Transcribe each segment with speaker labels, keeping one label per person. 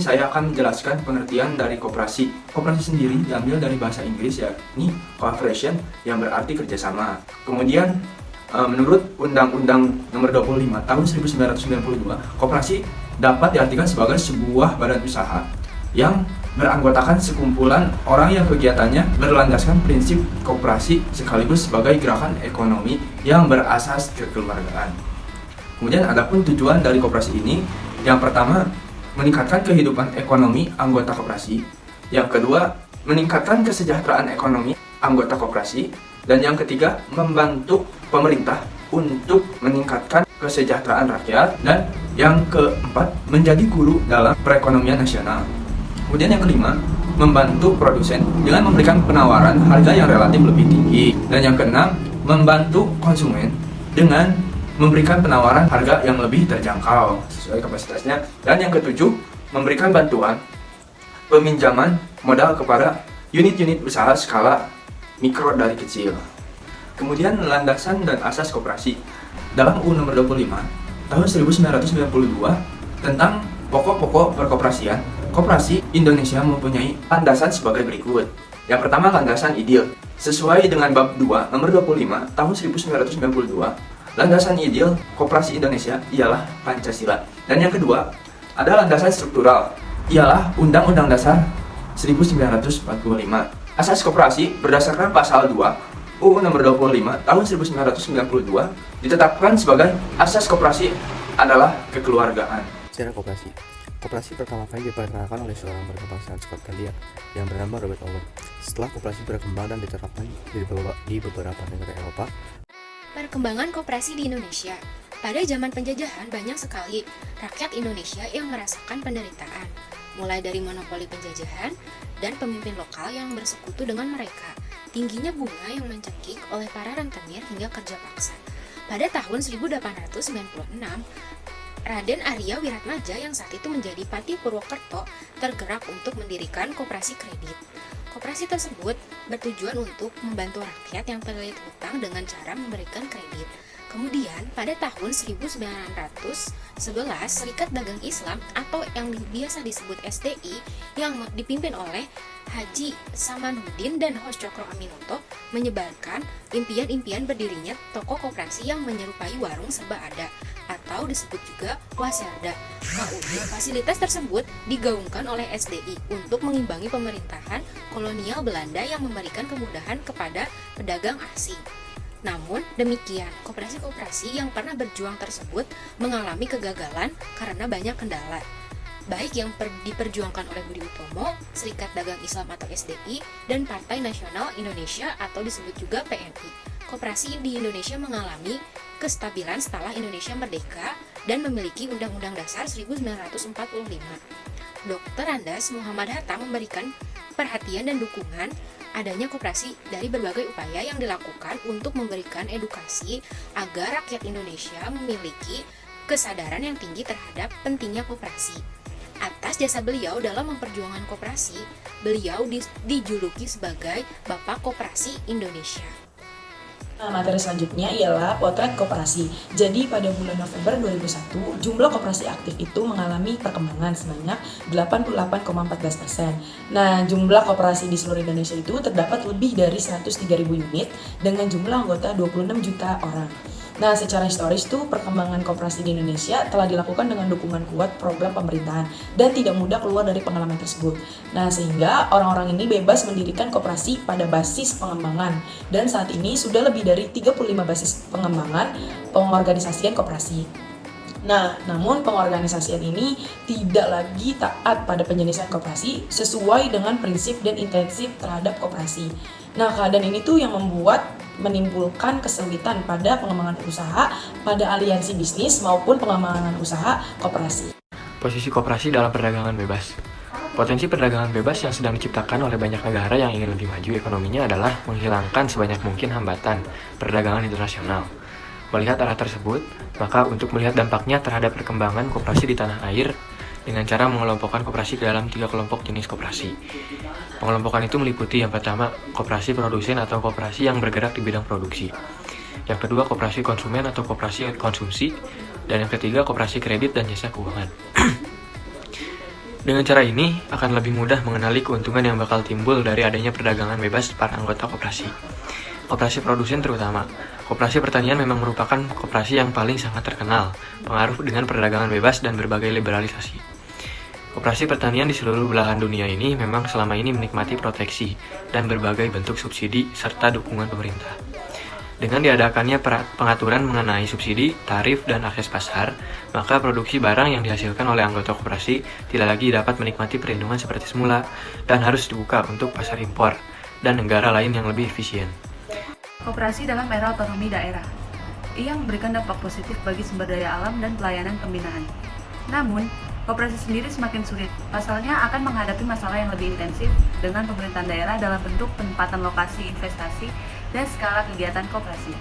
Speaker 1: saya akan menjelaskan pengertian dari koperasi. Koperasi sendiri diambil dari bahasa Inggris, yakni cooperation, yang berarti kerjasama. Kemudian menurut Undang-Undang Nomor 25 Tahun 1992, koperasi dapat diartikan sebagai sebuah badan usaha yang beranggotakan sekumpulan orang yang kegiatannya berlandaskan prinsip koperasi sekaligus sebagai gerakan ekonomi yang berasas kekeluargaan. Kemudian adapun tujuan dari koperasi ini, yang pertama meningkatkan kehidupan ekonomi anggota koperasi, yang kedua meningkatkan kesejahteraan ekonomi anggota koperasi, dan yang ketiga membantu pemerintah untuk meningkatkan kesejahteraan rakyat, dan yang keempat menjadi guru dalam perekonomian nasional. Kemudian yang kelima, membantu produsen dengan memberikan penawaran harga yang relatif lebih tinggi, dan yang keenam membantu konsumen dengan memberikan penawaran harga yang lebih terjangkau sesuai kapasitasnya, dan yang ketujuh memberikan bantuan peminjaman modal kepada unit-unit usaha skala mikro dari kecil. Kemudian landasan dan asas koperasi. Dalam UU Nomor 25 Tahun 1992 tentang pokok-pokok perkoperasian, koperasi Indonesia mempunyai landasan sebagai berikut. Yang pertama, landasan ideal. Sesuai dengan bab 2 Nomor 25 Tahun 1992, landasan ideal koperasi Indonesia ialah Pancasila. Dan yang kedua, ada landasan struktural, ialah Undang-Undang Dasar 1945. Asas koperasi berdasarkan pasal 2 UU Nomor 25 Tahun 1992 ditetapkan sebagai asas koperasi adalah kekeluargaan.
Speaker 2: Sejarah koperasi. Koperasi pertama kali diperkenalkan oleh seorang berkebangsaan Skotlandia yang bernama Robert Owen. Setelah koperasi berkembang dan diterapkan di beberapa negara Eropa.
Speaker 3: Perkembangan koperasi di Indonesia. Pada zaman penjajahan banyak sekali rakyat Indonesia yang merasakan penderitaan, mulai dari monopoli penjajahan dan pemimpin lokal yang bersekutu dengan mereka, tingginya bunga yang mencekik oleh para rentenir hingga kerja paksa. Pada tahun 1896, Raden Arya Wiratmaja yang saat itu menjadi Pati Purwokerto tergerak untuk mendirikan koperasi kredit. Koperasi tersebut bertujuan untuk membantu rakyat yang terlilit hutang dengan cara memberikan kredit. Kemudian, pada tahun 1911, Serikat Dagang Islam atau yang biasa disebut SDI yang dipimpin oleh Haji Samanuddin dan Hos Cokro Aminoto menyebarkan impian-impian berdirinya toko koperasi yang menyerupai warung serba ada atau disebut juga Waserda. Fasilitas tersebut digaungkan oleh SDI untuk mengimbangi pemerintahan kolonial Belanda yang memberikan kemudahan kepada pedagang asing. Namun demikian, koperasi-koperasi yang pernah berjuang tersebut mengalami kegagalan karena banyak kendala, baik yang diperjuangkan oleh Budi Utomo, Serikat Dagang Islam atau SDI, dan Partai Nasional Indonesia atau disebut juga PNI. Koperasi di Indonesia mengalami kestabilan setelah Indonesia merdeka dan memiliki Undang-Undang Dasar 1945. Dr. Andas Muhammad Hatta memberikan perhatian dan dukungan adanya koperasi dari berbagai upaya yang dilakukan untuk memberikan edukasi agar rakyat Indonesia memiliki kesadaran yang tinggi terhadap pentingnya koperasi. Atas jasa beliau dalam memperjuangkan koperasi, beliau dijuluki sebagai Bapak Koperasi Indonesia.
Speaker 4: Nah, materi selanjutnya ialah potret koperasi. Jadi pada bulan November 2001, jumlah koperasi aktif itu mengalami perkembangan sebanyak 88,14%. Nah, jumlah koperasi di seluruh Indonesia itu terdapat lebih dari 103.000 unit dengan jumlah anggota 26 juta orang. Nah, secara historis tuh perkembangan koperasi di Indonesia telah dilakukan dengan dukungan kuat program pemerintahan dan tidak mudah keluar dari pengalaman tersebut. Nah, sehingga orang-orang ini bebas mendirikan koperasi pada basis pengembangan dan saat ini sudah lebih dari 35 basis pengembangan pengorganisasian koperasi. Nah, namun pengorganisasian ini tidak lagi taat pada penyelesaian koperasi sesuai dengan prinsip dan intensif terhadap koperasi. Nah, keadaan ini tuh yang menimbulkan kesulitan pada pengembangan usaha, pada aliansi bisnis maupun pengembangan usaha koperasi.
Speaker 5: Posisi koperasi dalam perdagangan bebas. Potensi perdagangan bebas yang sedang diciptakan oleh banyak negara yang ingin lebih maju ekonominya adalah menghilangkan sebanyak mungkin hambatan perdagangan internasional. Melihat arah tersebut, maka untuk melihat dampaknya terhadap perkembangan koperasi di tanah air dengan cara mengelompokkan koperasi ke dalam 3 kelompok jenis koperasi. Pengelompokan itu meliputi yang pertama, koperasi produsen atau koperasi yang bergerak di bidang produksi. Yang kedua, koperasi konsumen atau koperasi konsumsi. Dan yang ketiga, koperasi kredit dan jasa keuangan. Dengan cara ini, akan lebih mudah mengenali keuntungan yang bakal timbul dari adanya perdagangan bebas para anggota koperasi. Koperasi produsen terutama. Koperasi pertanian memang merupakan koperasi yang paling sangat terkenal, pengaruh dengan perdagangan bebas dan berbagai liberalisasi. Koperasi pertanian di seluruh belahan dunia ini memang selama ini menikmati proteksi dan berbagai bentuk subsidi serta dukungan pemerintah. Dengan diadakannya pengaturan mengenai subsidi, tarif, dan akses pasar, maka produksi barang yang dihasilkan oleh anggota koperasi tidak lagi dapat menikmati perlindungan seperti semula dan harus dibuka untuk pasar impor dan negara lain yang lebih efisien.
Speaker 6: Koperasi dalam era otonomi daerah. Ia memberikan dampak positif bagi sumber daya alam dan pelayanan pembinaan. Namun, koperasi sendiri semakin sulit. Pasalnya akan menghadapi masalah yang lebih intensif dengan pemerintahan daerah dalam bentuk penempatan lokasi investasi dan skala kegiatan koperasi.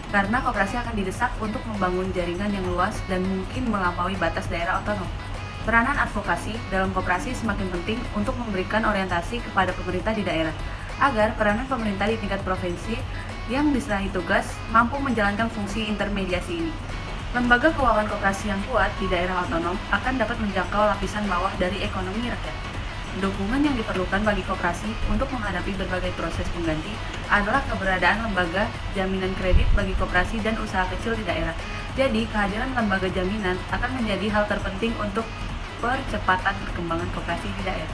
Speaker 6: Karena koperasi akan didesak untuk membangun jaringan yang luas dan mungkin melampaui batas daerah otonom. Peranan advokasi dalam koperasi semakin penting untuk memberikan orientasi kepada pemerintah di daerah, agar peranan pemerintah di tingkat provinsi yang diserahi tugas mampu menjalankan fungsi intermediasi ini. Lembaga keuangan koperasi yang kuat di daerah otonom akan dapat menjangkau lapisan bawah dari ekonomi rakyat. Dukungan yang diperlukan bagi koperasi untuk menghadapi berbagai proses pengganti adalah keberadaan lembaga jaminan kredit bagi koperasi dan usaha kecil di daerah. Jadi, kehadiran lembaga jaminan akan menjadi hal terpenting untuk percepatan perkembangan koperasi di daerah.